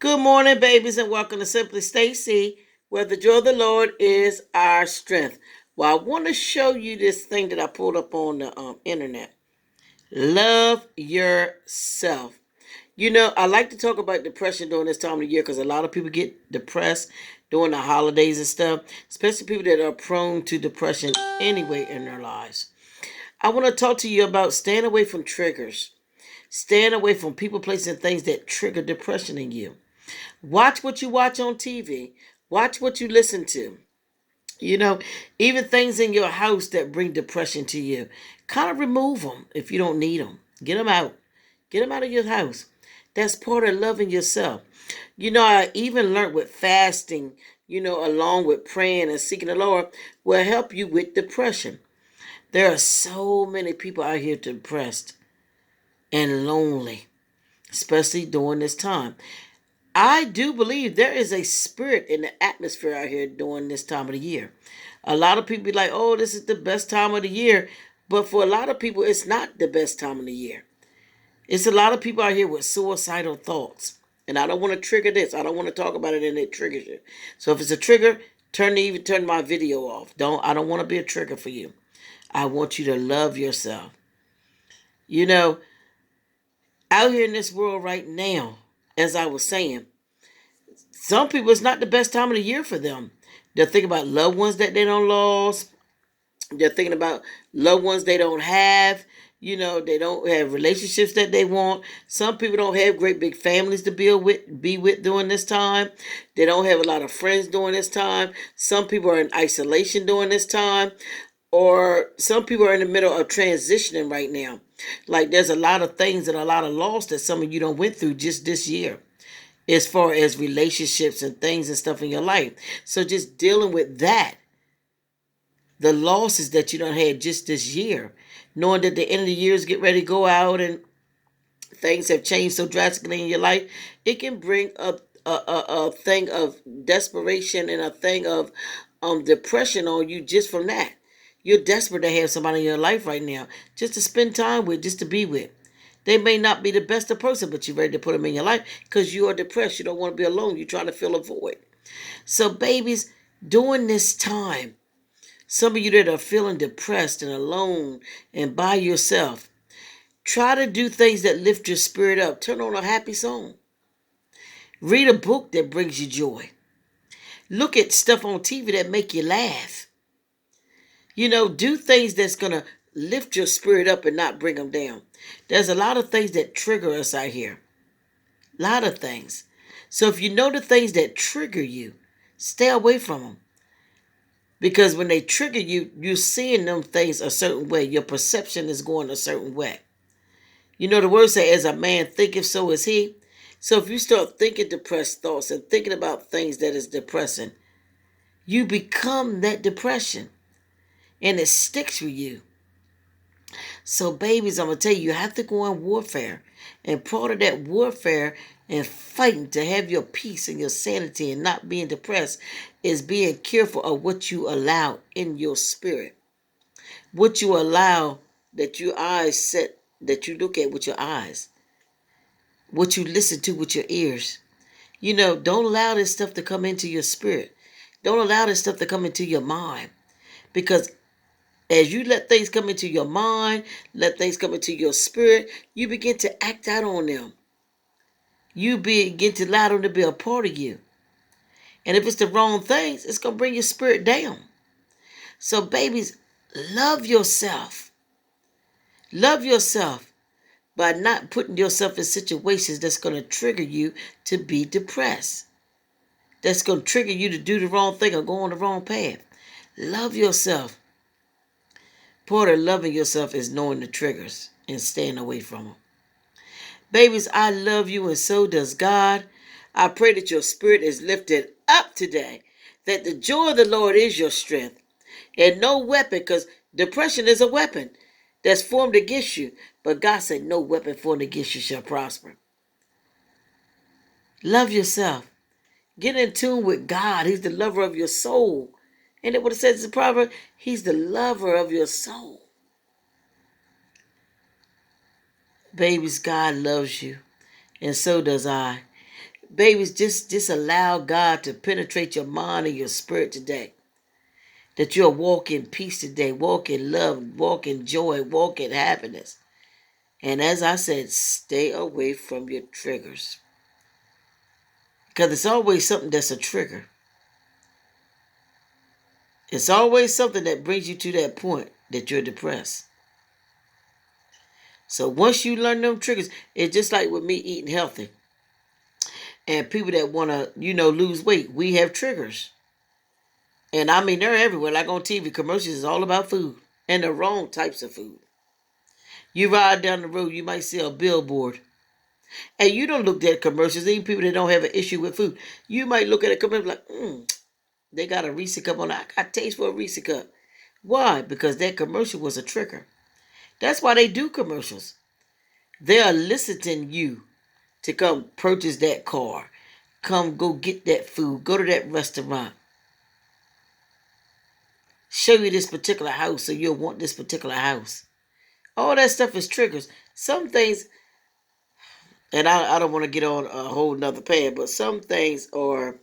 Good morning, babies, and welcome to Simply Stacy, where the joy of the Lord is our strength. Well, I want to show you this thing that I pulled up on the internet. Love yourself. I like to talk about depression during this time of the year because a lot of people get depressed during the holidays and stuff, especially people that are prone to depression anyway in their lives. I want to talk to you about staying away from triggers, staying away from people, placing things that trigger depression in you. Watch what you watch on TV. Watch what you listen to. You know, even things in your house that bring depression to you, kind of remove them if you don't need them. Get them out. Get them out of your house. That's part of loving yourself. I even learned with fasting, along with praying and seeking the Lord, will help you with depression. There are so many people out here depressed and lonely, especially during this time. I do believe there is a spirit in the atmosphere out here during this time of the year. A lot of people be like, oh, this is the best time of the year. But for a lot of people, it's not the best time of the year. It's a lot of people out here with suicidal thoughts. And I don't want to trigger this. I don't want to talk about it and it triggers you. So if it's a trigger, turn my video off. I don't want to be a trigger for you. I want you to love yourself. You know, out here in this world right now, as I was saying, some people, it's not the best time of the year for them. They're thinking about loved ones that they don't lost. They're thinking about loved ones they don't have. They don't have relationships that they want. Some people don't have great big families to be with during this time. They don't have a lot of friends during this time. Some people are in isolation during this time. Or some people are in the middle of transitioning right now. Like there's a lot of things and a lot of loss that some of you don't went through just this year as far as relationships and things and stuff in your life. So just dealing with that, the losses that you don't have just this year, knowing that the end of the year is getting ready to go out and things have changed so drastically in your life, it can bring up a thing of desperation and a thing of depression on you just from that. You're desperate to have somebody in your life right now just to spend time with, just to be with. They may not be the best of person, but you're ready to put them in your life because you are depressed. You don't want to be alone. You're trying to fill a void. So, babies, during this time, some of you that are feeling depressed and alone and by yourself, try to do things that lift your spirit up. Turn on a happy song. Read a book that brings you joy. Look at stuff on TV that make you laugh. Do things that's going to lift your spirit up and not bring them down. There's a lot of things that trigger us out here. A lot of things. So if you know the things that trigger you, stay away from them. Because when they trigger you, you're seeing them things a certain way. Your perception is going a certain way. The word says, as a man thinketh, so is he. So if you start thinking depressed thoughts and thinking about things that is depressing, you become that depression. And it sticks with you. So, babies, I'm going to tell you, you have to go in warfare. And part of that warfare and fighting to have your peace and your sanity and not being depressed is being careful of what you allow in your spirit. What you allow that your eyes set, that you look at with your eyes. What you listen to with your ears. Don't allow this stuff to come into your spirit. Don't allow this stuff to come into your mind. Because as you let things come into your mind, let things come into your spirit, you begin to act out on them. You begin to allow them to be a part of you. And if it's the wrong things, it's going to bring your spirit down. So, babies, love yourself. Love yourself by not putting yourself in situations that's going to trigger you to be depressed. That's going to trigger you to do the wrong thing or go on the wrong path. Love yourself. Part of loving yourself is knowing the triggers and staying away from them. Babies, I love you and so does God. I pray that your spirit is lifted up today, that the joy of the Lord is your strength. And no weapon, because depression is a weapon that's formed against you. But God said no weapon formed against you shall prosper. Love yourself. Get in tune with God. He's the lover of your soul. And it what it says in the proverb, he's the lover of your soul. Babies, God loves you. And so does I. Babies, just allow God to penetrate your mind and your spirit today. That you'll walk in peace today, walk in love, walk in joy, walk in happiness. And as I said, stay away from your triggers. Because it's always something that's a trigger. It's always something that brings you to that point that you're depressed. So once you learn them triggers, it's just like with me eating healthy. And people that want to, lose weight, we have triggers. And I mean, they're everywhere. Like on TV, commercials is all about food. And the wrong types of food. You ride down the road, you might see a billboard. And you don't look at commercials, even people that don't have an issue with food. You might look at a commercial like, they got a Reese cup on it. I got taste for a Reese cup. Why? Because that commercial was a trigger. That's why they do commercials. They are eliciting you to come purchase that car. Come go get that food. Go to that restaurant. Show you this particular house so you'll want this particular house. All that stuff is triggers. Some things, and I don't want to get on a whole nother path, but some things are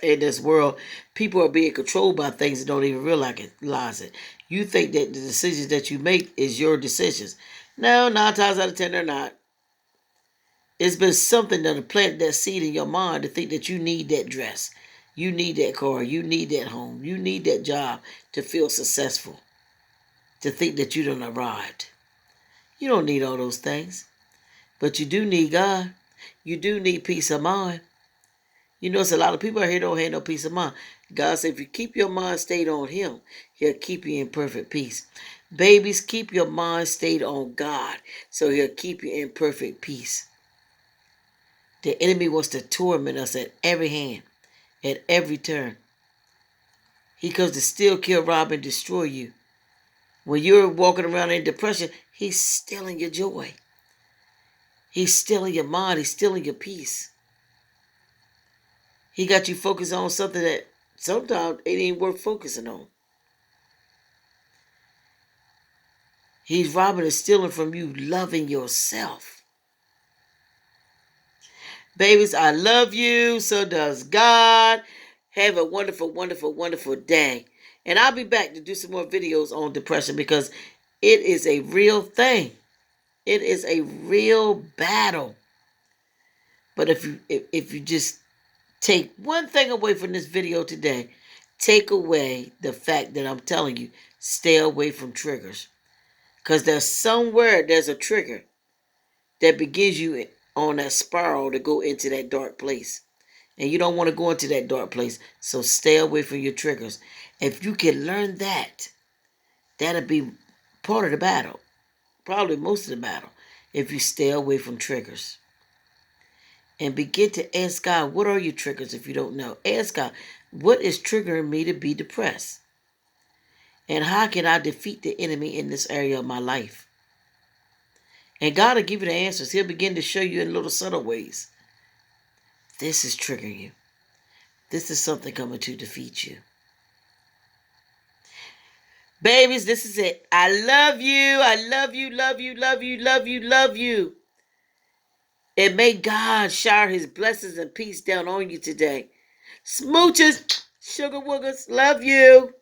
in this world, people are being controlled by things and don't even realize it. You think that the decisions that you make is your decisions. No, 9 times out of 10, they're not. It's been something that planted that seed in your mind to think that you need that dress. You need that car. You need that home. You need that job to feel successful. To think that you done arrived. You don't need all those things. But you do need God. You do need peace of mind. It's a lot of people out here don't have no peace of mind. God said if you keep your mind stayed on Him, He'll keep you in perfect peace. Babies, keep your mind stayed on God, so He'll keep you in perfect peace. The enemy wants to torment us at every hand, at every turn. He comes to steal, kill, rob, and destroy you. When you're walking around in depression, he's stealing your joy. He's stealing your mind. He's stealing your peace. He got you focused on something that sometimes it ain't worth focusing on. He's robbing and stealing from you loving yourself. Babies, I love you. So does God. Have a wonderful, wonderful, wonderful day. And I'll be back to do some more videos on depression because it is a real thing. It is a real battle. But if you just take one thing away from this video today, take away the fact that I'm telling you, stay away from triggers. Because there's a trigger that begins you on that spiral to go into that dark place. And you don't want to go into that dark place. So stay away from your triggers. If you can learn that, that'll be part of the battle. Probably most of the battle. If you stay away from triggers. And begin to ask God, what are your triggers if you don't know? Ask God, what is triggering me to be depressed? And how can I defeat the enemy in this area of my life? And God will give you the answers. He'll begin to show you in little subtle ways. This is triggering you. This is something coming to defeat you. Babies, this is it. I love you. I love you, love you, love you, love you, love you. And may God shower His blessings and peace down on you today. Smooches, sugar woogers, love you.